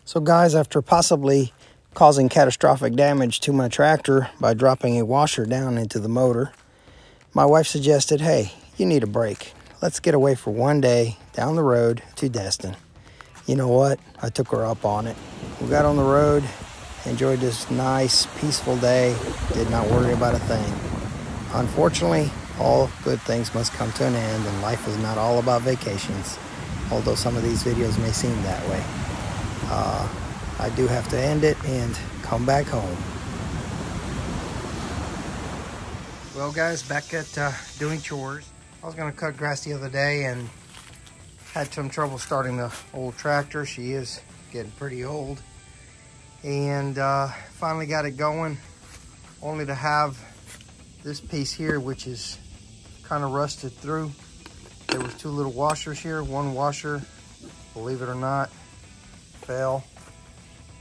So guys, after possibly causing catastrophic damage to my tractor by dropping a washer down into the motor, my wife suggested, hey, you need a break. Let's get away for one day down the road to Destin. You know what? I took her up on it. We got on the road, enjoyed this nice, peaceful day, did not worry about a thing. Unfortunately, all good things must come to an end, and life is not all about vacations, although some of these videos may seem that way. I do have to end it and come back home. Well guys, back at doing chores. I was gonna cut grass the other day and had some trouble starting the old tractor. She is getting pretty old. And finally got it going, only to have this piece here, which is kind of rusted through. There was two little washers here. One washer, believe it or not, fell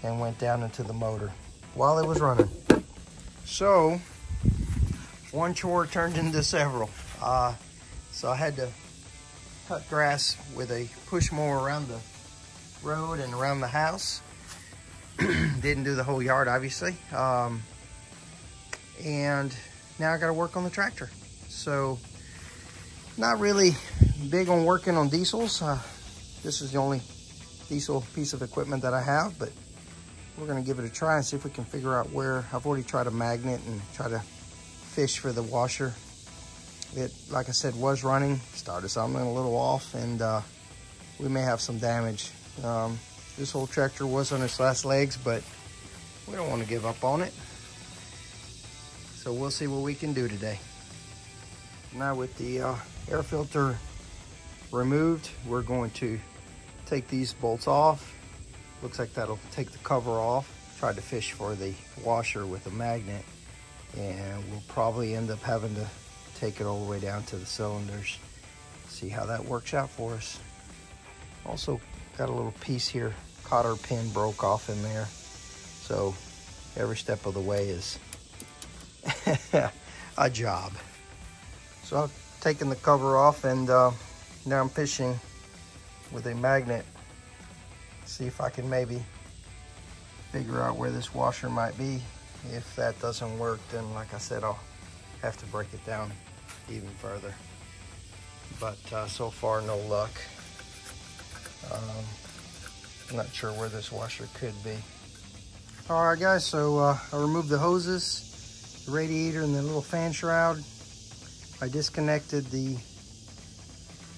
and went down into the motor while it was running. So one chore turned into several. So I had to cut grass with a push mower around the road and around the house. Didn't do the whole yard, obviously. And now I got to work on the tractor. So not really big on working on diesels. This is the only diesel piece of equipment that I have, but we're gonna give it a try and see if we can figure out where. I've already tried a magnet and try to fish for the washer. It, like I said, was running, started something a little off, and we may have some damage. This whole tractor was on its last legs, but we don't want to give up on it. So we'll see what we can do today. Now with the air filter removed, we're going to take these bolts off. Looks like that'll take the cover off. Tried to fish for the washer with a magnet, and we'll probably end up having to take it all the way down to the cylinders. See how that works out for us. Also got a little piece here, cotter pin broke off in there. So every step of the way is a job. So I've taken the cover off, and now I'm fishing with a magnet. See if I can maybe figure out where this washer might be. If that doesn't work, then like I said, I'll have to break it down even further. But so far, no luck. I'm not sure where this washer could be. All right, guys, so I removed the hoses, the radiator, and the little fan shroud. I disconnected the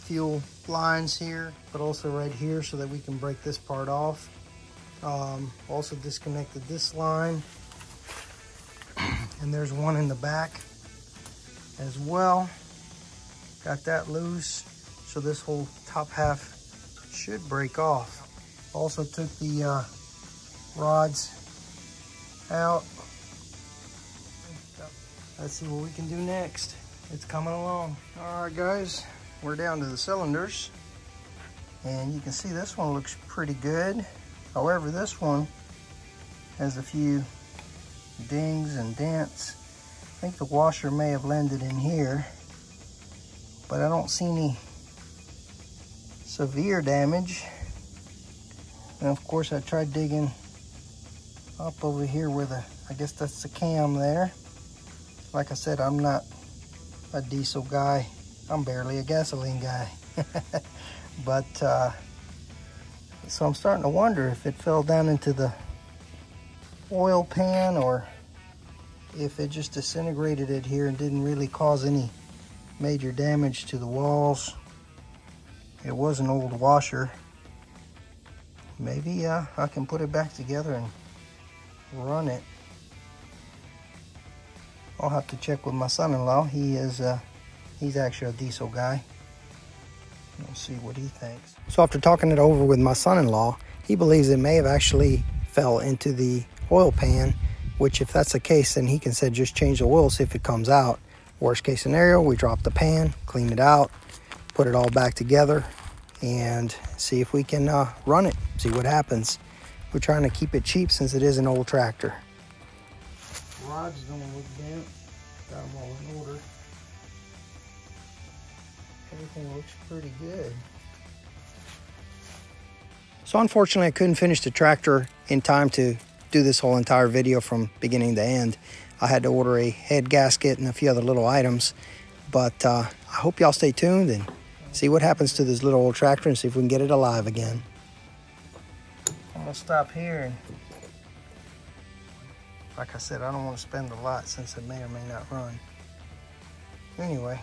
fuel lines here, but also right here so that we can break this part off. Also disconnected this line, and there's one in the back as well. Got that loose, so this whole top half should break off. Also took the rods out. Let's see what we can do next. It's coming along. All right, guys, we're down to the cylinders, and you can see this one looks pretty good. However, this one has a few dings and dents. I think the washer may have landed in here, but I don't see any severe damage. And of course, I tried digging up over here where I guess that's the cam there. Like I said, I'm not a diesel guy. I'm barely a gasoline guy. But so I'm starting to wonder if it fell down into the oil pan, or if it just disintegrated it here and didn't really cause any major damage to the walls. It was an old washer. Maybe I can put it back together and run it. I'll have to check with my son-in-law. He's actually a diesel guy. We'll see what he thinks. So after talking it over with my son-in-law, he believes it may have actually fell into the oil pan, which if that's the case, then he can say just change the oil, see if it comes out. Worst case scenario, we drop the pan, clean it out, put it all back together, and see if we can run it, see what happens. We're trying to keep it cheap since it is an old tractor. Rods don't look bent. Got them all in order. Everything looks pretty good. So unfortunately, I couldn't finish the tractor in time to do this whole entire video from beginning to end. I had to order a head gasket and a few other little items. But I hope y'all stay tuned and see what happens to this little old tractor and see if we can get it alive again. I'm gonna stop here, and like I said, I don't want to spend a lot since it may or may not run. Anyway,